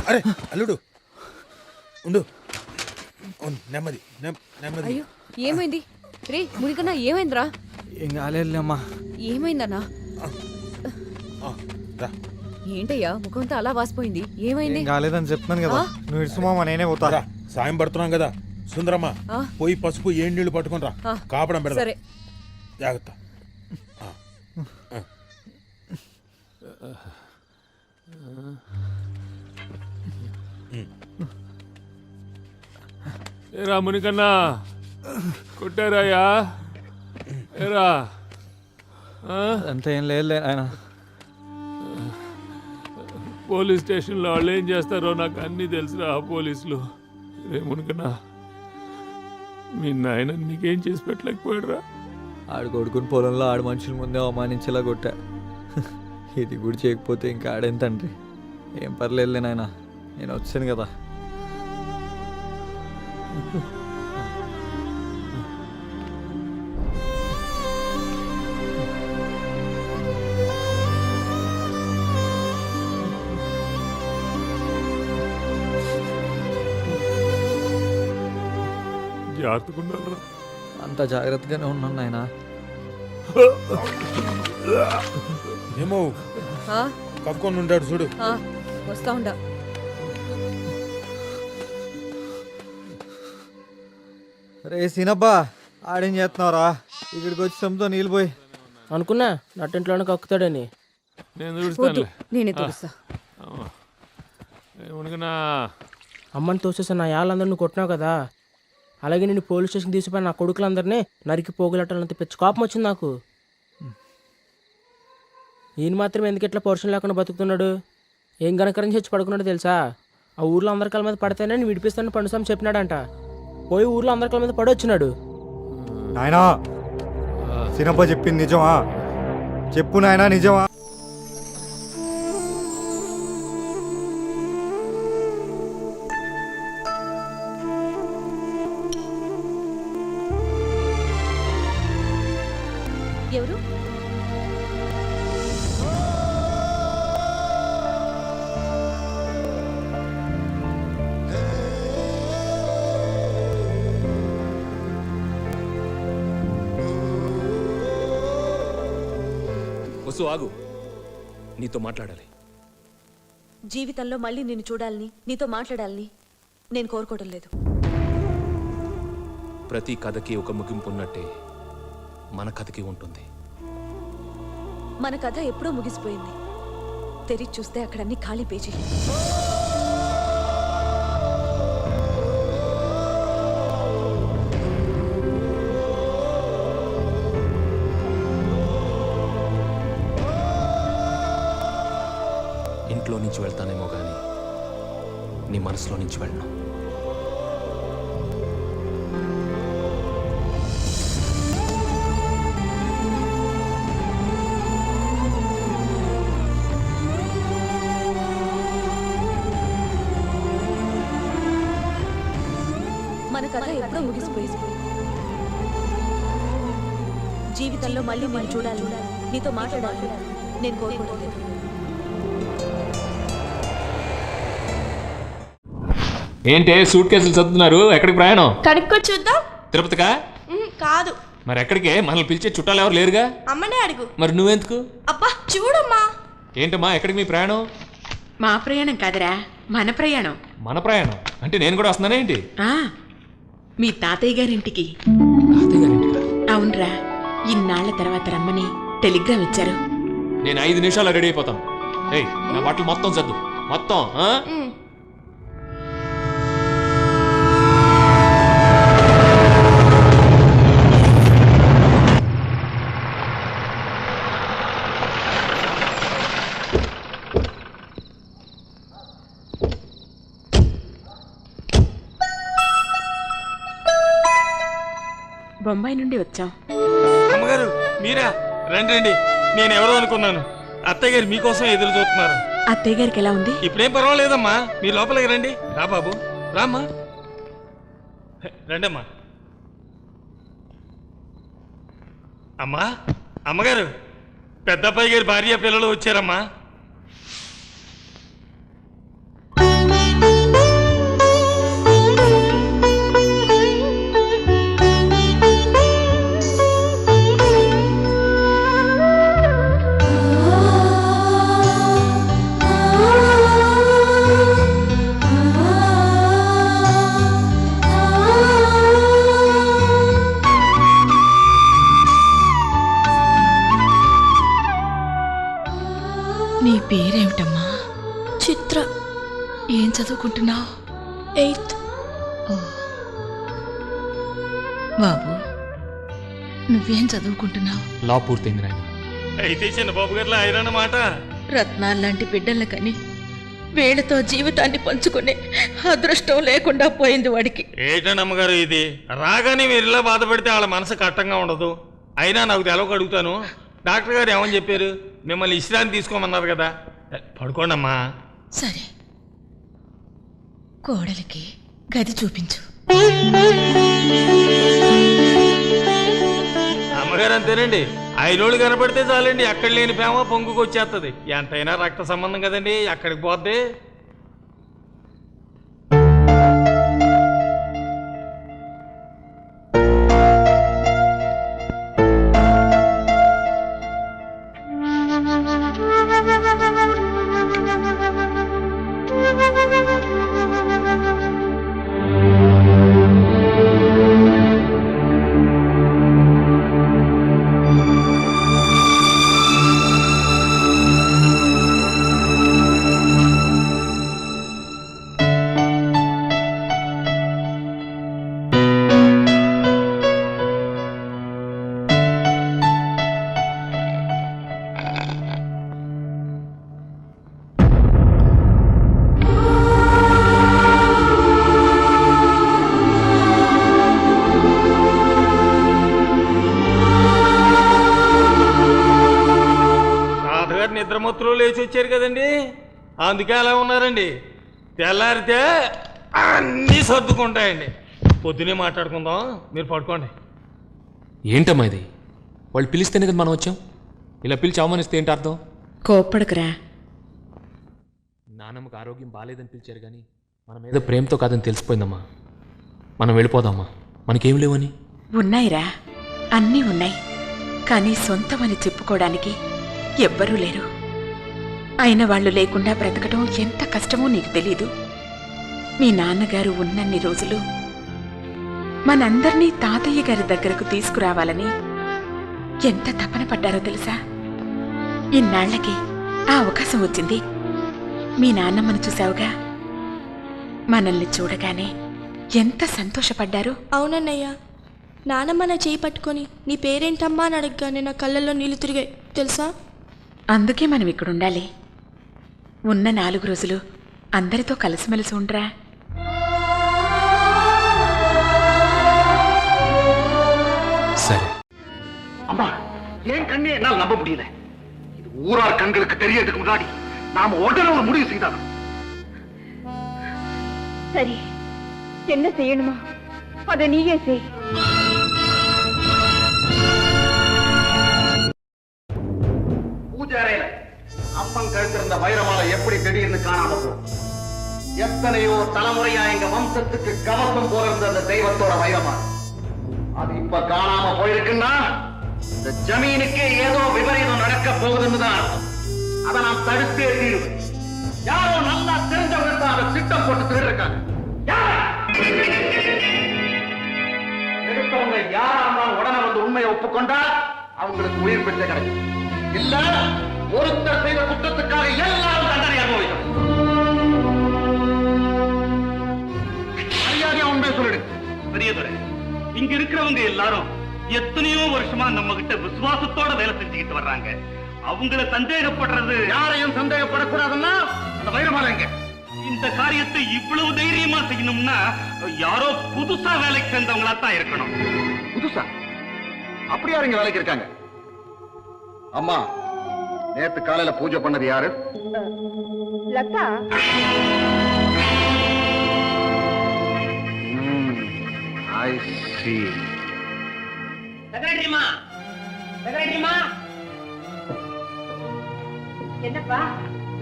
అరే అల్లుడు ఉండు, నెమ్మది నెమ్మది. అయ్యో ఏమైంది రే మునికన్నా? ఏమైందిరా? ఏం కాలేదులేమ్మా. ఏమైందన్నా? రా. ఏంటయ్యా ముఖంతో అలా వాసిపోయింది? ఏమైంది? ఏం కాలేదని చెప్తున్నాను కదా. నువ్వు ఇడుసుమామా, నేనే పోతా. రా, సాయం పడుతున్నాం కదా. సుందరమ్మ పోయి పసుపు ఏం నీళ్లు పట్టుకుని రా. కాపడం పెడతా. సరే జాగ్రత్త. ఏరా మునికన్నా కొట్టారాయా? ఏరా అంతా ఏం లేదు ఆయన. పోలీస్ స్టేషన్లో వాళ్ళు ఏం చేస్తారో నాకు అన్నీ తెలుసురా. పోలీసులు రే మునికన్నా, మీ నాయన నీకేం చేసి పెట్టలేకపోయాడురా? ఆడు కొడుకుని పొలంలో ఆడు మనుషుల ముందే అవమానించేలా కొట్టా. ఇది కూడా చేయకపోతే ఇంకా ఆడేం తండ్రి. ఏం పర్లేదులే నాయన, నేను వచ్చాను కదా. జాగ్రత్తగా ఉండాలిరా. అంత జాగ్రత్తగానే ఉన్నాను నాయన. ఏమో కప్పుకొని ఉంటాడు చూడు. వస్తా ఉండా. రే సీనబ్బా, ఆడేం చేస్తున్నావురా? ఇక్కడికి వచ్చి సొంతో నీళ్ళు పోయి. అనుకున్నా నట్టింట్లోనే కక్కుతాడని. నేను చూస్తానులే. నేనే తెలుస్తా. మునికన్నా అమ్మని తోసేసా నా యాళ్ళందరూ నువ్వు కొట్టినావు కదా, అలాగే నేను పోలీస్ స్టేషన్ తీసిపోయి నా కొడుకులందరినీ నరికి పోగులట్టాలంత పిచ్చి కోపం వచ్చింది నాకు. ఈయన మాత్రం ఎందుకు ఇట్లా పౌరుషం లేకుండా బతుకుతున్నాడు? ఏం గనకరం చచ్చి పడుకున్నాడు తెలుసా? ఆ ఊర్లో అందరి కాళ్ళ మీద పడితేనే నేను విడిపిస్తానని పండుసామి చెప్పినాడంట. పోయి ఊర్లో అందరి కాళ్ళ మీద పడొచ్చినాడు. నాయనా, సీనబ్బా చెప్పింది నిజమా? చెప్పు నాయనా, నిజమా? ఎవరు? వసు ఆగు, నీతో మాట్లాడాలి. జీవితంలో మళ్ళీ నిన్ను చూడాలని, నీతో మాట్లాడాలని నేను కోరుకోవడం లేదు. ప్రతి కథకి ఒక ముగింపు ఉన్నట్టే మన కథకి ఉంటుంది. మన కథ ఎప్పుడో ముగిసిపోయింది. తెరిచి చూస్తే అక్కడన్నీ ఖాళీ పేజీలు. ఇంట్లో నుంచి వెళ్తానేమో కానీ నీ మనసులో నుంచి వెళ్ళను. మన కథ ఎప్పుడో ముగిసిపోయింది. జీవితంలో మళ్ళీ నేను చూడాలి, నీతో మాట్లాడాలి నేను కోరుకోవడం లేదు. ఏంటే సూట్ కేసులు చదువుతున్నారు? ఎక్కడికి ప్రయాణం? కడుక్కో చూద్దాం. తిరుపతికా? కాదు. మరి ఎక్కడికే? మనల్ని పిలిచే చుట్టాలు ఎవరు లేరుగా? అమ్మనే అడుగు. మరి నువ్వెందుకు? అబ్బా చూడమ్మా. ఏంటమ్మా, ఎక్కడికి మీ ప్రయాణం? మా ప్రయాణం కాదురా, మన ప్రయాణం. మన ప్రయాణం అంటే నేను కూడా వస్తున్నానే ఏంటి? మీ తాతయ్య గారింటికి. తాతయ్య గారింటికా? అవునరా, ఇన్నాళ్ల తర్వాత రమ్మని టెలిగ్రామ్ ఇచ్చారు. నేను 5 నిమిషాల్లో రెడీ అయిపోతాను. ఏయ్, నా బట్టలు మొత్తం సర్దు, మొత్తం. బొంబాయి నుండి వచ్చాం. అమ్మగారు మీరా? రండి రండి. నేను ఎవరో అనుకున్నాను. అత్తయ్య గారు మీకోసం ఎదురు చూస్తున్నారు. అత్తయ్య గారికి ఎలా ఉంది? ఇప్పుడేం పర్వాలేదమ్మా, మీరు లోపలికి రండి. రా బాబు, రామ్మా, రండమ్మా. అమ్మా, అమ్మగారు, పెద్దబ్బాయి గారి భార్య పిల్లలు వచ్చారమ్మా. పేరేమిటమ్మా? చిత్ర. ఏం చదువుకుంటున్నావు? 8th. బాబు, నువ్వేం చదువుకుంటున్నావు? లా పూర్తయింది నాయన. అయితే చిన్నబాబు గారు ఆయనమాట. రత్నాల్లాంటి బిడ్డలకని వీళ్ళతో జీవితాన్ని పంచుకునే అదృష్టం లేకుండా పోయింది వాడికి. ఏంటండి అమ్మగారు ఇది? రాగానే మీరు ఇలా బాధపడితే వాళ్ళ మనసు కట్టంగా ఉండదు. అయినా నాకు తెలవక అడుగుతాను, డాక్టర్ గారు ఏమని చెప్పారు? మిమ్మల్ని విశ్రాంతి తీసుకోమన్నారు కదా, పడుకోండి అమ్మా. సరే, కోడలికి గది చూపించు. అమ్మగారు అంతేనండి, 5 రోజులు కనపడితే చాలండి, ఎక్కడ లేని ప్రేమ పొంగుకు వచ్చేస్తుంది. ఎంతైనా రక్త సంబంధం కదండి, ఎక్కడికి పోద్ది? నిద్రమత్తులు లేచి వచ్చారు కదండి, అందుకే అలా ఉన్నారండి. తెల్లారితే అన్నీ సర్దుకుంటాయండి. పొద్దునే మాట్లాడుకుందాం, మీరు పడుకోండి. ఏంటమ్మా ఇది? వాళ్ళు పిలిస్తేనే కదా మనం వచ్చాం. ఇలా పిలిచి అవమానిస్తే ఏంటి అర్థం? కోప్పడకురా. నాన్నమ్మకు ఆరోగ్యం బాగాలేదని పిలిచారు కానీ మన మీద ప్రేమతో కాదని తెలిసిపోయిందమ్మా. మనం వెళ్ళిపోదామ్మా, మనకేం లేవని. ఉన్నాయిరా, అన్నీ ఉన్నాయి. కానీ సొంతమని చెప్పుకోవడానికి ఎవ్వరూ లేరు. అయిన వాళ్ళు లేకుండా బ్రతకడం ఎంత కష్టమో నీకు తెలీదు. మీ నాన్నగారు ఉన్నన్ని రోజులు మనందర్నీ తాతయ్య గారి దగ్గరకు తీసుకురావాలని ఎంత తపన పడ్డారో తెలుసా? ఇన్నాళ్లకి ఆ అవకాశం వచ్చింది. మీ నాన్నమ్మను చూసావుగా, మనల్ని చూడగానే ఎంత సంతోషపడ్డారు. అవునన్నయ్య, నానమ్మ నా చేయి పట్టుకొని నీ పేరేంటమ్మా అని అడగగానే నా కళ్ళల్లో నీళ్లు తిరిగాయి తెలుసా? అందుకే మనం ఇక్కడుండాలి. ఉన్న 4 రోజులు అందరితో కలిసిమెలిసి ఉండరా. సరే அம்மா, ஏன் கண்ணே என்னால் நம்ப முடியல. இது ஊரார் கண்களுக்கு தெரியறதுக்கு முன்னாடி நாம உடனே ஒரு முடிவு செய்தாலும். சரி, என்ன செய்யணுமா அதை நீயே செய். பூஜை அறையில அப்பன் கழுத்திருந்த வைரமாலை எப்படி திடீர்னு காணாம போகும்? எத்தனையோ தலைமுறையா எங்க வம்சத்துக்கு கவசம் போல இருந்த அந்த தெய்வத்தோட வைரமாலை அது இப்ப காணாம போயிருக்குன்னா இந்த ஜமீனுக்கு ஏதோ விபரீதம் நடக்க போகுதுன்னு தான் அர்த்தம். அதை நான் தடுத்து எழுதிடுவேன். யாரோ நல்லா தெரிஞ்சவங்க தான் அதை திட்டம் போட்டு திருடுறாங்க. எடுத்தவங்க யாரா இருந்தாலும் உடனே வந்து உண்மையை ஒப்புக்கொண்டா அவங்களுக்கு உயிர் பிச்சை கிடைக்கும். இல்ல ஒருத்தர் செய்த குற்றத்துக்காக எல்லாரும் தண்டனை அனுபவிக்கணும். மரியாதையா உண்மையை சொல்லிடு. பெரியதுரை, இங்க இருக்கிறவங்க எல்லாரும் எத்தனையோ வருஷமா நம்ம கிட்ட விசுவாசத்தோட வேலை செஞ்சுக்கிட்டு வர்றாங்க. அவங்கள சந்தேகப்படுறது, யாரையும் சந்தேகப்படக்கூடாதுன்னா அந்த வைரமாலைங்க இந்த காரியத்தை இவ்வளவு தைரியமா செய்யணும்னா யாரோ புதுசா வேலைக்கு சேர்ந்தவங்களா தான் இருக்கணும். புதுசா? அப்படி யாருங்க வேலைக்கு இருக்காங்க? அம்மா, நேத்து காலையில பூஜை பண்ணது யாரு? லதா. I see. செக்ரட்டரிமா, செக்ரட்டரிமா. என்னப்பா?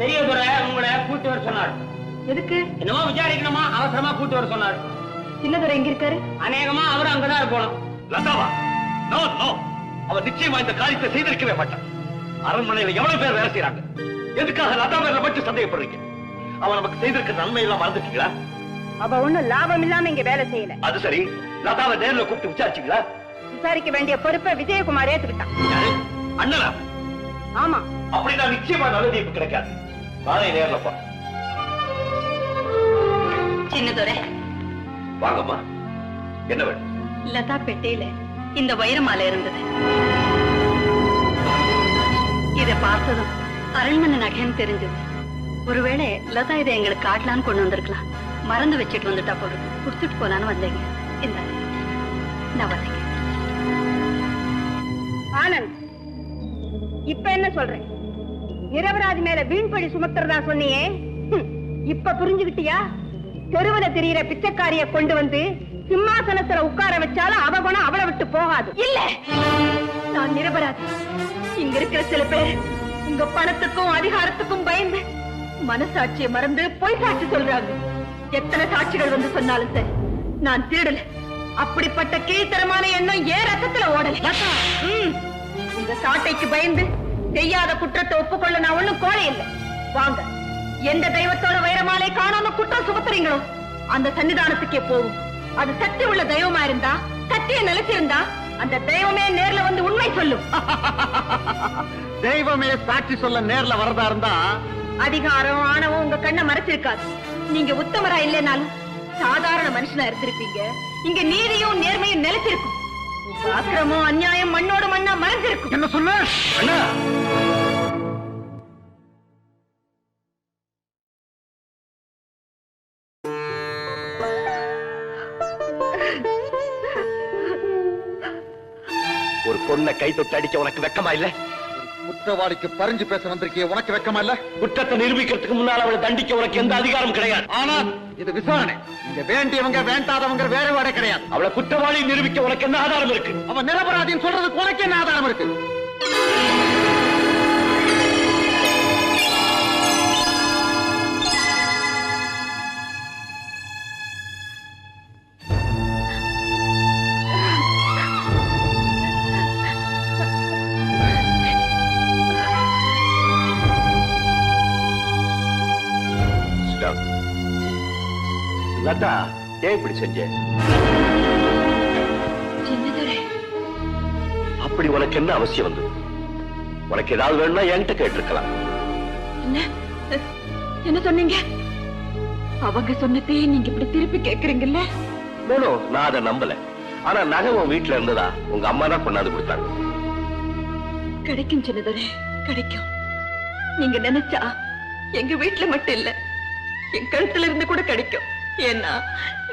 பெரியதுரை உங்களை கூட்டி வர சொன்னார். எதுக்கு? என்னமோ விசாரிக்கணுமா, அவசரமா கூட்டி வர சொன்னார். சின்னதுரை எங்க இருக்காரு? அநேகமா அவரு அங்கதான் இருக்கணும். லதாவா? நோ நோ, அவர் நிச்சயமா இந்த காரியத்தை செய்திருக்கவே மாட்டார். அரண்மனையில எவ்வளவு பேர் வேலை செய்யறாங்க, எதுக்காக லதா மேல மட்டும் சந்தேகப்படுறீங்க? அவன் நமக்கு செய்திருக்க நன்மை எல்லாம் மறந்துட்டீங்களா? அவ ஒண்ணும் லாபம் இல்லாம இங்க வேலை செய்யல. அது சரி, லதாவை நேர்ல கூப்பிட்டு விசாரிச்சீங்களா? விசாரிக்க வேண்டிய பொறுப்பை விஜயகுமார் ஏத்துக்கிட்டான். யாரு? அண்ணனா? ஆமா. அப்படின்னா நிச்சயமா நல்ல தீர்ப்பு கிடைக்காது. நானே நேர்ல போறேன். சின்னதுரை, வாங்கம்மா, என்ன வேணும்? லதா பெட்டியில இந்த வைர மாலை இருந்தது. இத பார்த்ததும் அரண்மனை நகைன்னு தெரிஞ்சது. ஒருவேளை லதா இதை எங்களுக்கு காட்டலான்னு கொண்டு வந்திருக்கலாம். மறந்து வச்சுட்டு வந்துட்டா போடுது. கொடுத்துட்டு போலான்னு வந்தேங்க. இந்த நான் வந்தேங்க. ஆனந்த், இப்ப என்ன சொல்றேன்? நிரபராதி மேல வீண்பழி சுமத்துறதா சொன்னியே, இப்ப புரிஞ்சுக்கிட்டியா? தெருவுல தெரியிற பிச்சைக்காரிய கொண்டு வந்து சிம்மாசனத்துல உட்கார வச்சாலும் அவ குணம் அவளை விட்டு போகாது. இல்ல, நான் நிரபராதி. இங்க இருக்கிற சில பேர் உங்க பணத்துக்கும் அதிகாரத்துக்கும் பயந்து மனசாட்சியை மறந்து பொய் சாட்சி சொல்றாங்க. எத்தனை சாட்சிகள் வந்து சொன்னாலும் சரி, நான் திருடல. அப்படிப்பட்ட கீழ்த்தரமான எண்ணம் ஏன் ரத்தத்துல ஓடல. உங்க சாட்டைக்கு பயந்து செய்யாத குற்றத்தை ஒப்புக்கொள்ள நான் ஒண்ணும் கோழை இல்லை. வாங்க, எந்த தெய்வத்தோட வைரமாலை காணாம குற்றம் சுமத்துறீங்களோ அந்த சன்னிதானத்துக்கே போகும். அது சக்தி உள்ள தெய்வமா இருந்தா, சக்தியை நிலைச்சிருந்தா அந்த தெய்வமே நேர்ல வந்து உண்மை சொல்லும். தெய்வமே சாட்சி சொல்ல நேர்ல வரதா இருந்தா அதிகாரம் ஆணவம் உங்க கண்ணை மறைச்சிருக்காது. நீங்க உத்தமரா இல்லைனாலும் சாதாரண மனுஷனா இருந்திருப்பீங்க. இங்க நீதியும் நேர்மையும் நிலைச்சிருக்கும். உங்க அக்கிரமம் அநியாயம் மண்ணோட மண்ணா மறைஞ்சிருக்கும். என்ன சொன்ன? அண்ணா, ஒரு பொண்ணை கை தொட்டு அடிக்க உனக்கு வெக்கமா இல்ல? குற்றவாளிக்கு பறிஞ்சு பேச வந்திருக்கிய உனக்கு வெக்கமா இல்ல? குற்றத்தை நிரூபிக்கிறதுக்கு முன்னால் அவளை தண்டிக்க உனக்கு எந்த அதிகாரம் கிடையாது. ஆனால் இது விசாரணை. இங்க வேண்டியவங்க வேண்டாதவங்க வேறுபாடே கிடையாது. அவளை குற்றவாளி நிரூபிக்க உனக்கு என்ன ஆதாரம் இருக்கு? அவன் நிரபராதின்னு சொல்றதுக்கு உனக்கு என்ன ஆதாரம் இருக்கு? லதா, ஏன் இப்படி செஞ்ச? அப்படி உனக்கு என்ன அவசியம் வந்து? உனக்கு ஏதாவது வேணும்னா என்கிட்ட கேட்டிருக்கலாம். என்ன சொன்னீங்க? அவங்க சொன்னதே நீங்க இப்படி திருப்பி கேக்குறீங்கல்ல? நான் அதை நம்பல. ஆனா நகை உன் வீட்டுல இருந்ததா உங்க அம்மா தான் கொண்டாந்து கொடுத்தாங்க. கிடைக்கும் சின்னதுரை, கிடைக்கும். நீங்க நினைச்சா எங்க வீட்டுல மட்டும் இல்ல, என் கழுத்துல இருந்து கூட கிடைக்கும். ஏன்னா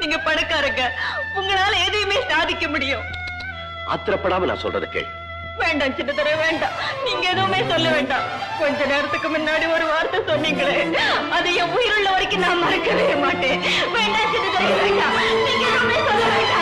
நீங்க பணக்காரங்க, உங்களால எதையுமே சாதிக்க முடியும். ஆத்திரப்படாம நான் சொல்றத கேள். வேண்டாம் சின்னதுரை, வேண்டாம். நீங்க எதுவுமே சொல்ல வேண்டாம். கொஞ்ச நேரத்துக்கு முன்னாடி ஒரு வார்த்தை சொன்னீங்களே, அதை என் உயிருள்ள வரைக்கும் நான் மறக்கவே மாட்டேன். வேண்டாம் சின்னதுரை, வேண்டாம். நீங்க எதுவுமே சொல்ல வேண்டாம்.